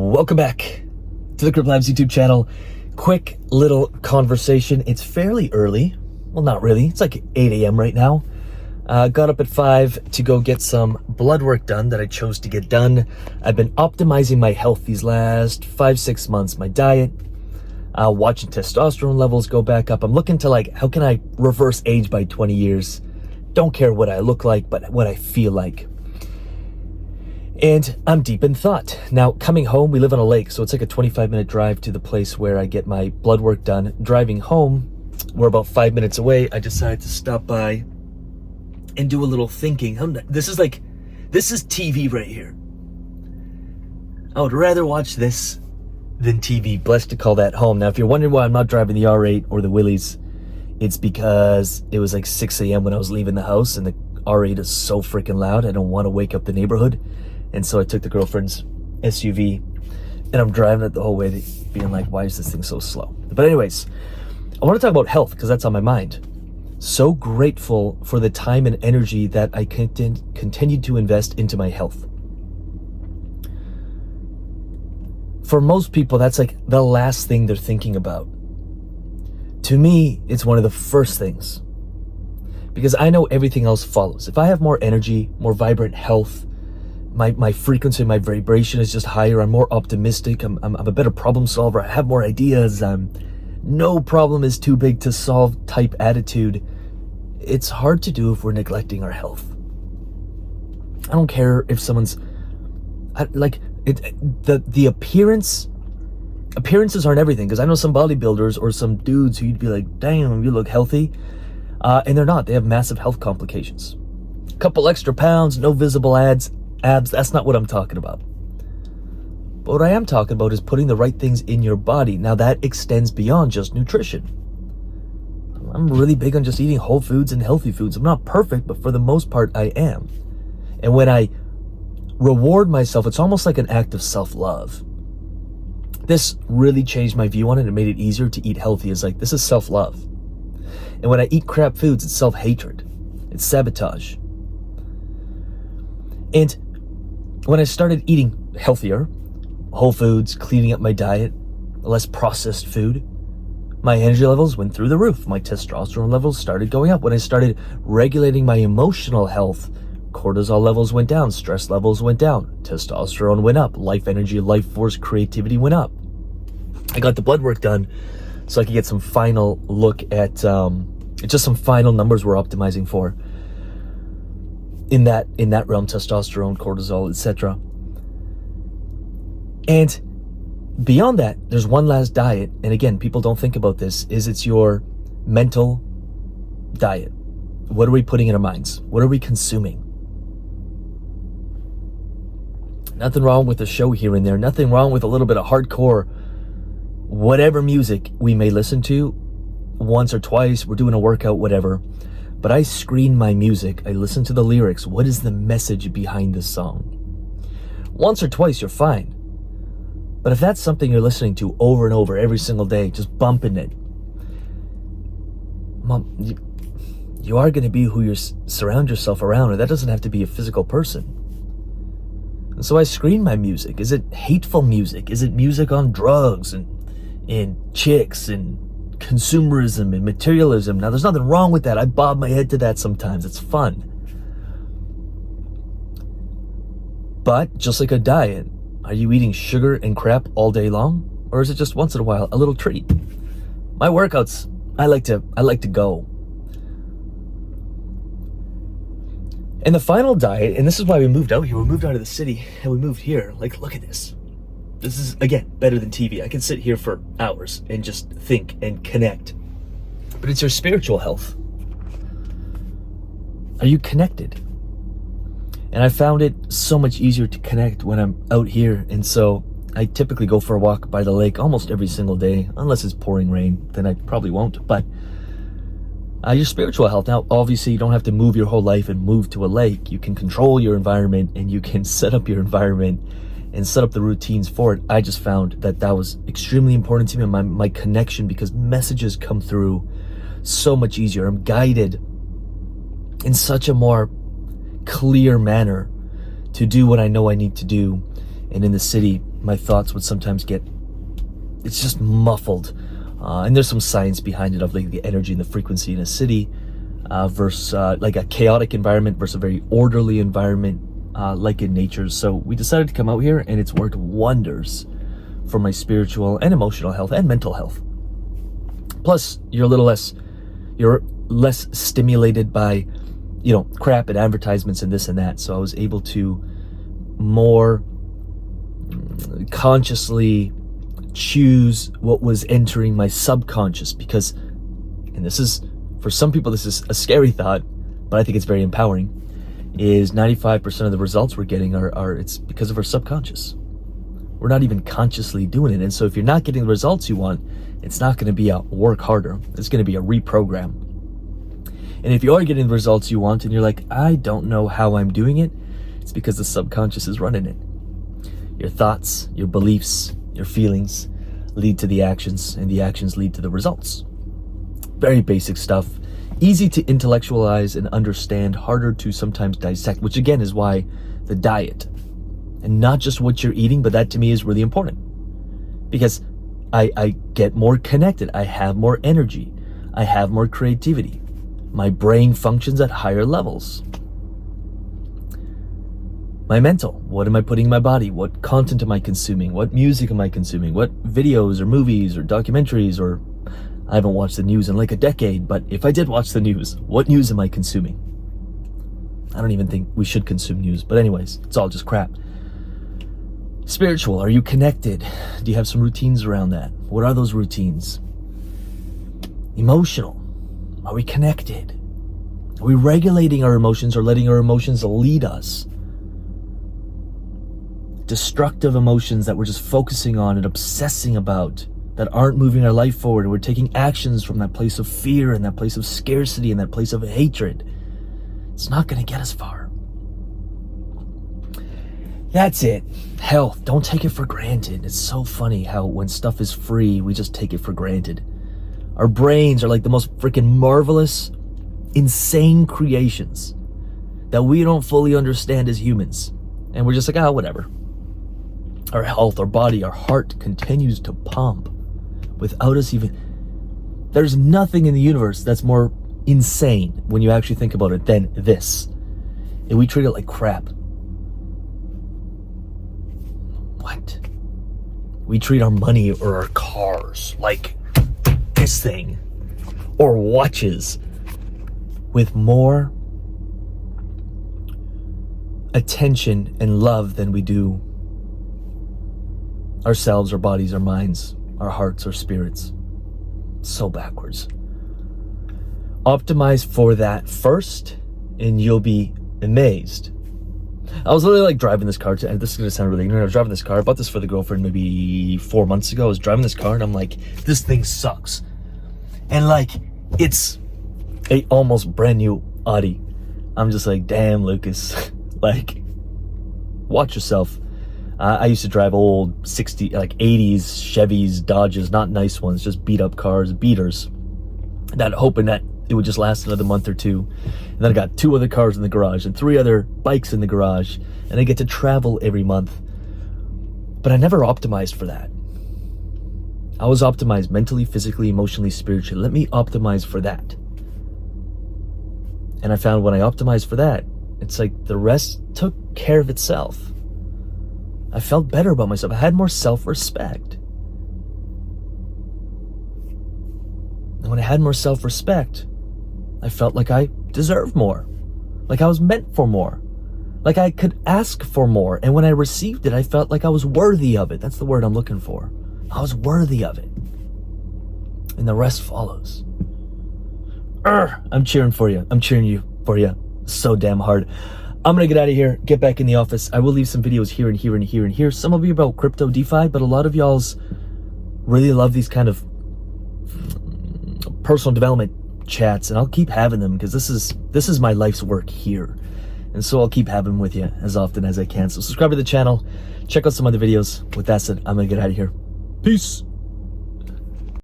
Welcome back to the CryptoLabs YouTube channel. Quick little conversation. It's fairly early. Well, not really. It's like 8 a.m. right now. Got up at 5 to go get some blood work done that I chose to get done. I've been optimizing my health these last 5-6 months. My diet, watching testosterone levels go back up. I'm looking to how can I reverse age by 20 years? Don't care what I look like, but what I feel like. And I'm deep in thought. Now, coming home, we live on a lake, so it's like a 25-minute drive to the place where I get my blood work done. Driving home, we're about 5 minutes away. I decided to stop by and do a little thinking. This is TV right here. I would rather watch this than TV. Blessed to call that home. Now, if you're wondering why I'm not driving the R8 or the Willys, it's because it was like 6 a.m. when I was leaving the house, and the R8 is so freaking loud. I don't want to wake up the neighborhood. And so I took the girlfriend's SUV, and I'm driving it the whole way, being like, why is this thing so slow? But anyways, I want to talk about health because that's on my mind. So grateful for the time and energy that I continued to invest into my health. For most people, that's like the last thing they're thinking about. To me, it's one of the first things, because I know everything else follows. If I have more energy, more vibrant health, my frequency, my vibration is just higher. I'm more optimistic. I'm a better problem solver. I have more ideas. No problem is too big to solve type attitude. It's hard to do if we're neglecting our health. I don't care if someone's the appearances aren't everything, because I know some bodybuilders or some dudes who you'd be like, damn, you look healthy, and they're not. They have massive health complications. A couple extra pounds, no visible abs, that's not what I'm talking about. But what I am talking about is putting the right things in your body. Now that extends beyond just nutrition. I'm really big on just eating whole foods and healthy foods. I'm not perfect, but for the most part I am. And when I reward myself, it's almost like an act of self-love. This really changed my view on it and made it easier to eat healthy. It's like, this is self-love. And when I eat crap foods, it's self-hatred. It's sabotage. And when I started eating healthier, whole foods, cleaning up my diet, less processed food, my energy levels went through the roof. My testosterone levels started going up. When I started regulating my emotional health, cortisol levels went down, stress levels went down, testosterone went up, life energy, life force, creativity went up. I got the blood work done so I could get some final look at just some final numbers we're optimizing for in that realm: testosterone, cortisol, etc. And beyond that, there's one last diet, and again, people don't think about this, it's your mental diet. What are we putting in our minds? What are we consuming? Nothing wrong with a show here and there, nothing wrong with a little bit of hardcore, whatever music we may listen to once or twice, we're doing a workout, whatever. But I screen my music, I listen to the lyrics. What is the message behind the song? Once or twice, you're fine. But if that's something you're listening to over and over every single day, just bumping it, Mom, you are going to be who you surround yourself around, and that doesn't have to be a physical person. And so I screen my music. Is it hateful music? Is it music on drugs and chicks and consumerism and materialism? Now, there's nothing wrong with that. I bob my head to that sometimes. It's fun. But just like a diet, are you eating sugar and crap all day long? Or is it just once in a while a little treat? My workouts, I like to go. And the final diet, and this is why we moved out here. We moved out of the city and we moved here. Like, look at this. This is, again, better than TV. I can sit here for hours and just think and connect. But it's your spiritual health. Are you connected? And I found it so much easier to connect when I'm out here. And so I typically go for a walk by the lake almost every single day, unless it's pouring rain, then I probably won't. But your spiritual health. Now, obviously, you don't have to move your whole life and move to a lake. You can control your environment, and you can set up your environment and set up the routines for it. I just found that was extremely important to me, my connection, because messages come through so much easier. I'm guided in such a more clear manner to do what I know I need to do. And in the city, my thoughts would sometimes get, it's just muffled. And there's some science behind it of like the energy and the frequency in a city versus like a chaotic environment versus a very orderly environment like in nature. So we decided to come out here, and it's worked wonders for my spiritual and emotional health and mental health. Plus, you're less stimulated by, you know, crap and advertisements and this and that. So I was able to more consciously choose what was entering my subconscious, because, and this is, for some people this is a scary thought, but I think it's very empowering, is 95% of the results we're getting are it's because of our subconscious. We're not even consciously doing it. And so if you're not getting the results you want, it's not going to be a work harder. It's going to be a reprogram. And if you are getting the results you want and you're like, I don't know how I'm doing it, it's because the subconscious is running it. Your thoughts, your beliefs, your feelings lead to the actions, and the actions lead to the results. Very basic stuff. Easy to intellectualize and understand, harder to sometimes dissect, which again is why the diet, and not just what you're eating, but that to me is really important, because I get more connected. I have more energy. I have more creativity. My brain functions at higher levels. My mental, what am I putting in my body? What content am I consuming? What music am I consuming? What videos or movies or documentaries, or I haven't watched the news in like a decade, but if I did watch the news, what news am I consuming? I don't even think we should consume news, but anyways, it's all just crap. Spiritual, are you connected? Do you have some routines around that? What are those routines? Emotional, are we connected? Are we regulating our emotions or letting our emotions lead us? Destructive emotions that we're just focusing on and obsessing about, that aren't moving our life forward, and we're taking actions from that place of fear and that place of scarcity and that place of hatred. It's not going to get us far. That's it. Health, don't take it for granted. It's so funny how when stuff is free, we just take it for granted. Our brains are like the most freaking marvelous, insane creations that we don't fully understand as humans. And we're just like, whatever. Our health, our body, our heart continues to pump without us even... There's nothing in the universe that's more insane when you actually think about it than this. And we treat it like crap. What? We treat our money or our cars like this thing, or watches, with more attention and love than we do ourselves, our bodies, our minds, our hearts, our spirits. So backwards. Optimize for that first, and you'll be amazed. I was literally like driving this car, and this is going to sound really ignorant. I was driving this car. I bought this for the girlfriend maybe 4 months ago. I was driving this car and I'm like, this thing sucks. And like, it's a almost brand new Audi. I'm just like, damn, Lucas, like, watch yourself. I used to drive old 60s, like 80s Chevys, Dodges, not nice ones, just beat up cars, beaters, that hoping that it would just last another month or two. And then I got 2 other cars in the garage and 3 other bikes in the garage, and I get to travel every month. But I never optimized for that. I was optimized mentally, physically, emotionally, spiritually. Let me optimize for that. And I found when I optimized for that, it's like the rest took care of itself. I felt better about myself. I had more self-respect. And when I had more self-respect, I felt like I deserved more. Like I was meant for more. Like I could ask for more. And when I received it, I felt like I was worthy of it. That's the word I'm looking for. I was worthy of it. And the rest follows. I'm cheering for you. I'm cheering for you so damn hard. I'm gonna get out of here, get back in the office. I will leave some videos here and here and here and here. Some of you about crypto DeFi, but a lot of y'all's really love these kind of personal development chats, and I'll keep having them because this is my life's work here. And so I'll keep having them with you as often as I can. So subscribe to the channel, check out some other videos. With that said, I'm gonna get out of here. Peace.